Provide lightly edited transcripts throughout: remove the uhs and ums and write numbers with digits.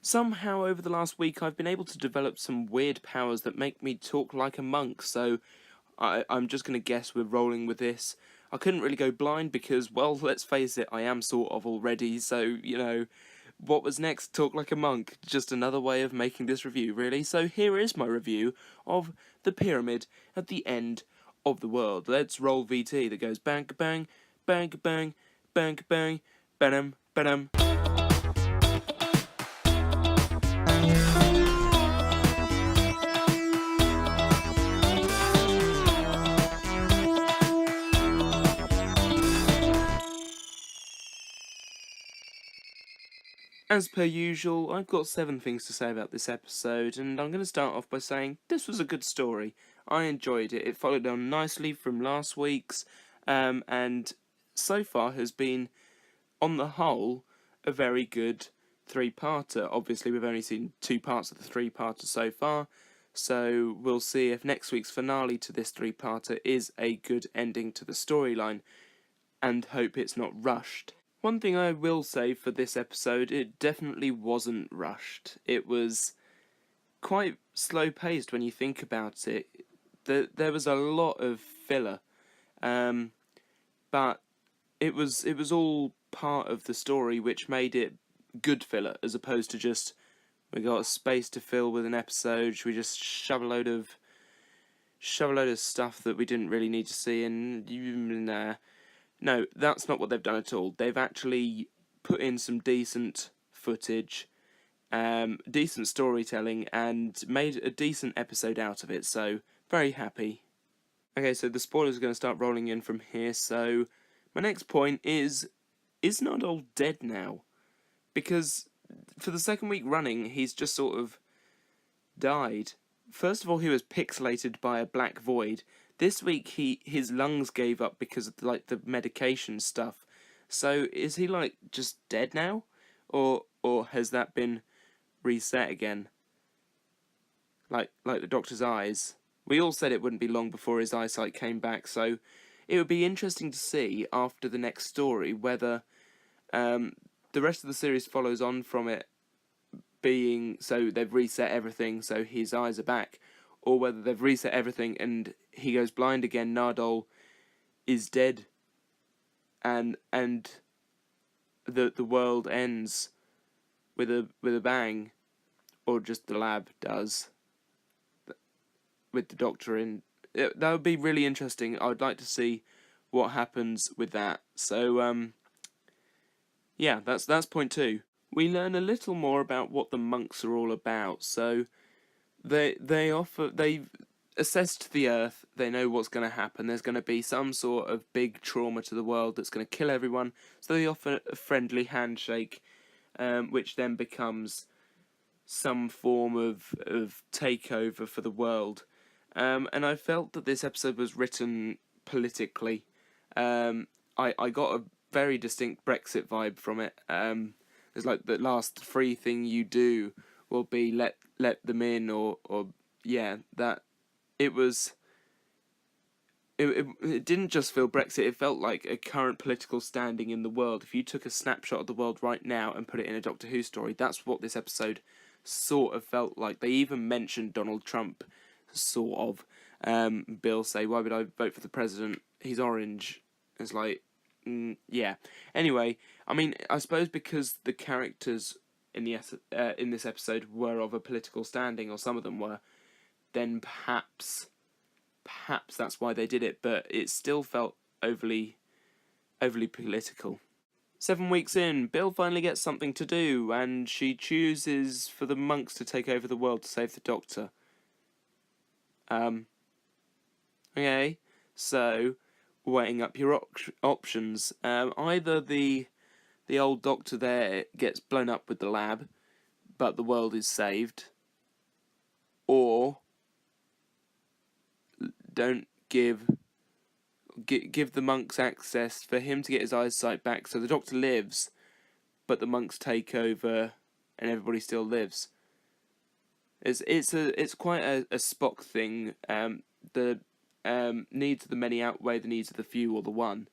Somehow over the last week I've been able to develop some weird powers that make me talk like a monk, so I'm just going to guess we're rolling with this. I couldn't really go blind because, well, let's face it, I am sort of already, so, what was next? Talk like a monk. Just another way of making this review, really. So here is my review of The Pyramid at the End of the World. Let's roll VT that goes bang bang, bang bang, bang bang, ba-dum, ba-dum. As per usual, I've got 7 things to say about this episode, and I'm going to start off by saying this was a good story. I enjoyed it. It followed on nicely from last week's, and so far has been, on the whole, a very good 3-parter. Obviously, we've only seen 2 parts of the 3-parter so far, so we'll see if next week's finale to this 3-parter is a good ending to the storyline, and hope it's not rushed. One thing I will say for this episode, it definitely wasn't rushed. It was quite slow-paced when you think about it. There was a lot of filler, but it was all part of the story, which made it good filler, as opposed to just, we got a space to fill with an episode, should we just shove a load of stuff that we didn't really need to see, and no, that's not what they've done at all. They've actually put in some decent footage, decent storytelling, and made a decent episode out of it, so very happy. Okay, so the spoilers are going to start rolling in from here, so my next point is Nardole dead now? Because for the second week running, he's just sort of died. First of all, he was pixelated by a black void. This week, his lungs gave up because of the medication stuff. So is he just dead now, or has that been reset again? Like the Doctor's eyes. We all said it wouldn't be long before his eyesight came back. So it would be interesting to see after the next story whether the rest of the series follows on from it being so they've reset everything, so his eyes are back, or whether they've reset everything and he goes blind again, Nardole is dead, and the world ends with a bang, or just the lab does with the Doctor in. That would be really interesting. I would like to see what happens with that. So yeah, that's point 2. We learn a little more about what the monks are all about. So they've assessed the Earth. They know what's going to happen. There's going to be some sort of big trauma to the world that's going to kill everyone. So they offer a friendly handshake, which then becomes some form of takeover for the world. And I felt that this episode was written politically. I got a very distinct Brexit vibe from it. It's like the last free thing you do will be let them in, or yeah, that it was. It didn't just feel Brexit. It felt like a current political standing in the world. If you took a snapshot of the world right now and put it in a Doctor Who story, that's what this episode sort of felt like. They even mentioned Donald Trump, sort of. Bill say, "Why would I vote for the president? He's orange." It's like, yeah. Anyway, I mean, I suppose because the characters in this episode were of a political standing, or some of them were, then perhaps that's why they did it. But it still felt overly political. 7 weeks in, Bill finally gets something to do, and she chooses for the monks to take over the world to save the Doctor. Okay, so weighing up your options. Either the old Doctor there gets blown up with the lab, but the world is saved, or don't give the monks access for him to get his eyesight back, so the Doctor lives, but the monks take over and everybody still lives. It's quite a Spock thing. The needs of the many outweigh the needs of the few or the one.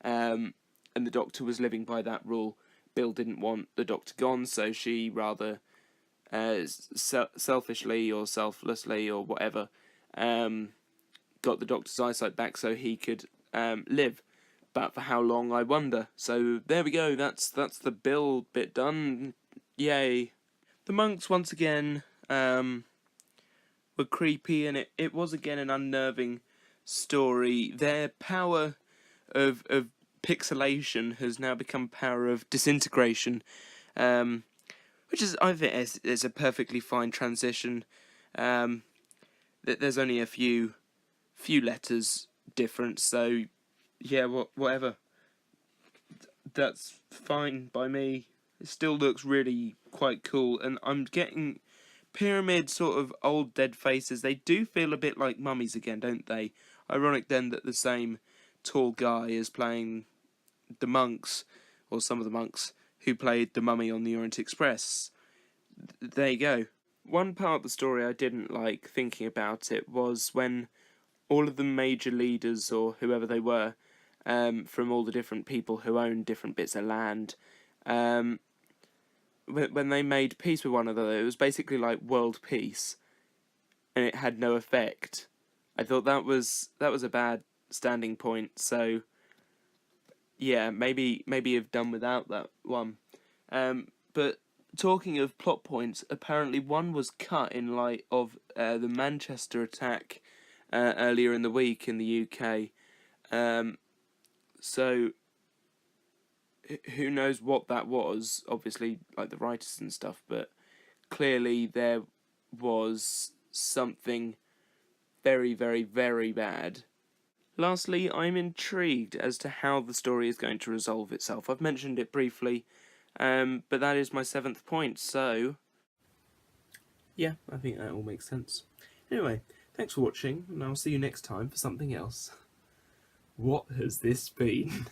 And the Doctor was living by that rule. Bill didn't want the Doctor gone, so she rather selfishly or selflessly or whatever, got the Doctor's eyesight back so he could live. But for how long, I wonder. So there we go. That's the Bill bit done. Yay. The monks once again were creepy, and it was again an unnerving story. Their power of pixelation has now become power of disintegration, which is, I think, is a perfectly fine transition. There's only a few letters difference, so yeah, whatever. That's fine by me. It still looks really quite cool, and I'm getting pyramid sort of old dead faces. They do feel a bit like mummies again, don't they? Ironic then that the same tall guy is playing the monks, or some of the monks, who played the mummy on the Orient Express. There you go. One part of the story I didn't like thinking about it was when all of the major leaders, or whoever they were, from all the different people who owned different bits of land, when they made peace with one another, it was basically like world peace, and it had no effect. I thought that was a bad standing point. So yeah, maybe have done without that one. But talking of plot points, apparently one was cut in light of the Manchester attack earlier in the week in the UK. So who knows what that was? Obviously, like the writers and stuff, but clearly there was something very, very, very bad. Lastly, I'm intrigued as to how the story is going to resolve itself. I've mentioned it briefly, but that is my 7th point, so yeah, I think that all makes sense. Anyway, thanks for watching, and I'll see you next time for something else. What has this been?